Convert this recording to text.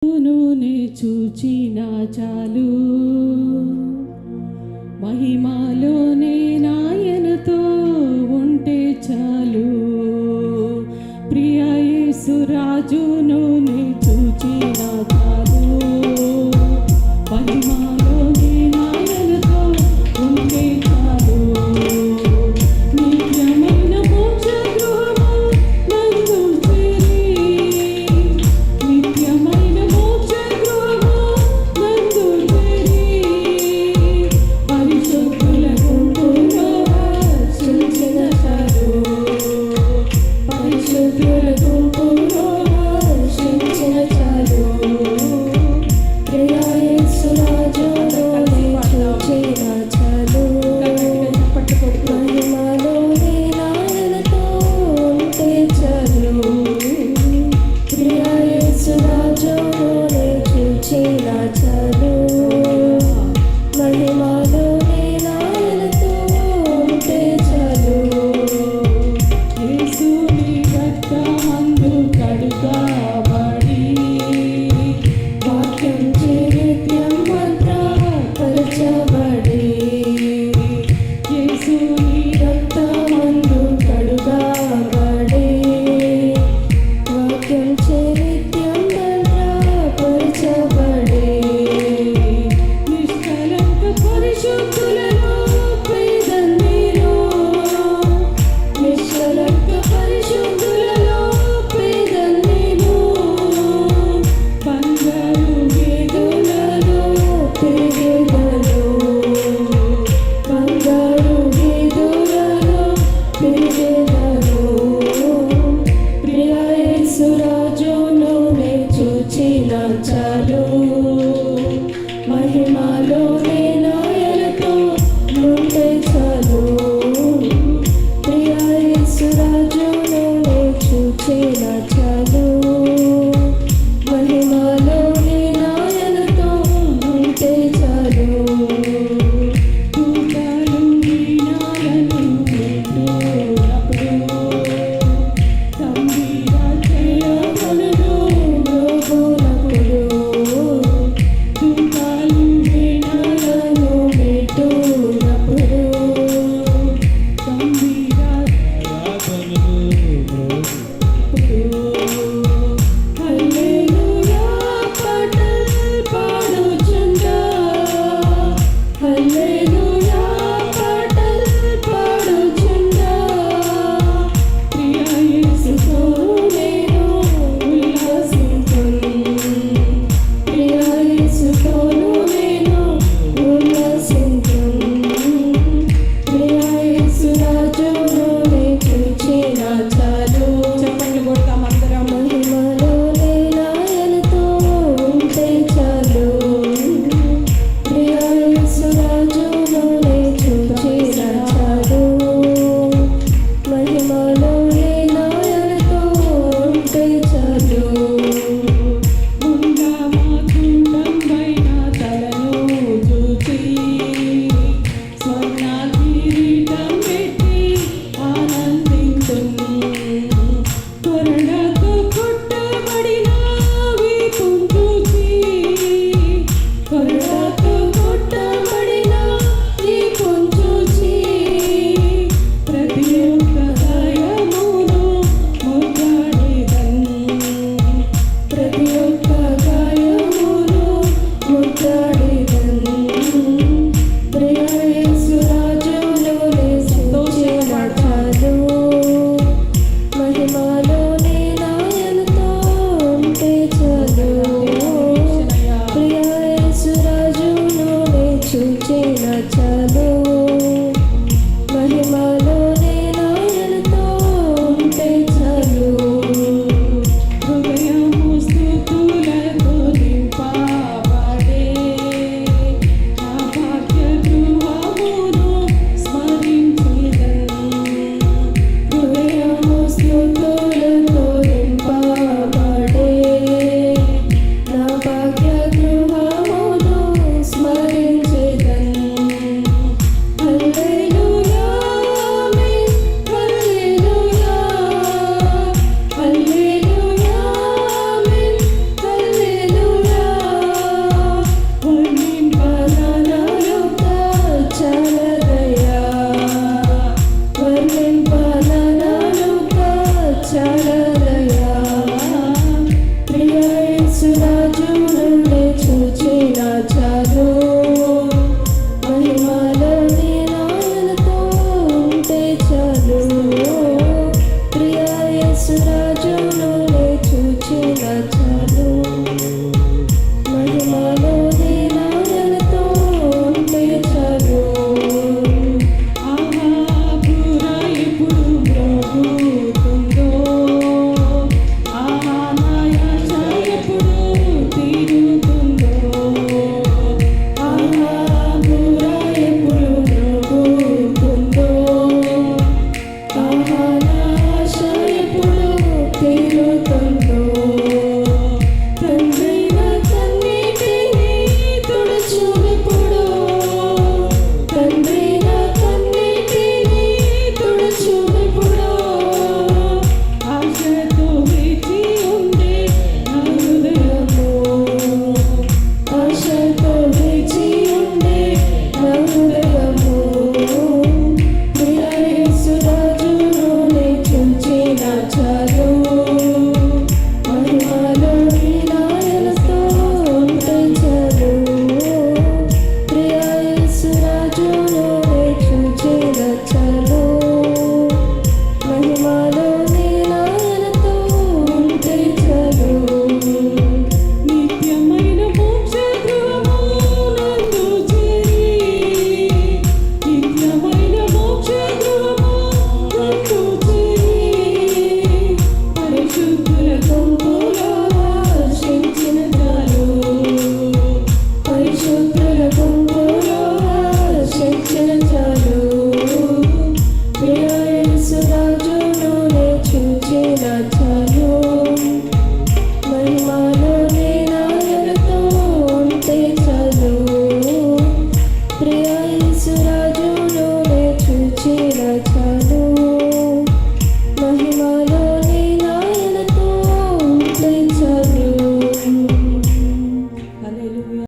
నే చూచిన చాలు, మహిమాలోనే నాయనతో ఉంటే చాలు. ప్రియ యేసు రాజును నే చూచిన చాలు, మహిమాలోనే నాయనతో ఉంటే చాలు. నిత్యమైన మోక్ష గృహము నందు చేరి, నిత్యమైన మోక్ష గృహము నందు చేరి, పరిశుద్ధుల గుంపులో హర్షించిన చాలు, పరిశుద్ధుల గుంపులో హర్షించిన చాలు. ప్రియ యేసు రాజును నే చూచిన చాలు, మహిమలోనే నాయనతో ఉంటే చాలు. ప్రియ యేసు రాజును నే చూచిన చాలు, మహిమలోనే నాయనతో ఉంటే చాలు. యేసుని రక్తమందు కడుగబడి, వాక్యం చే నిత్యం భద్రపరచబడి, యేసుని రక్తమందు కడుగబడి, వాక్యం చే నిత్యం భద్రపరచబడి, నిష్కలంక పరిశుద్ధులను పేదన్నీరు, నిష్కలంక పరిశుద్ధులలో పేదన్నీరు, బంగారు గేదెలలో పెరిగెదను, బంగారు గేదెలలో పెరిగెదను. ప్రియ యేసు రాజును నే చూచిన చాలు.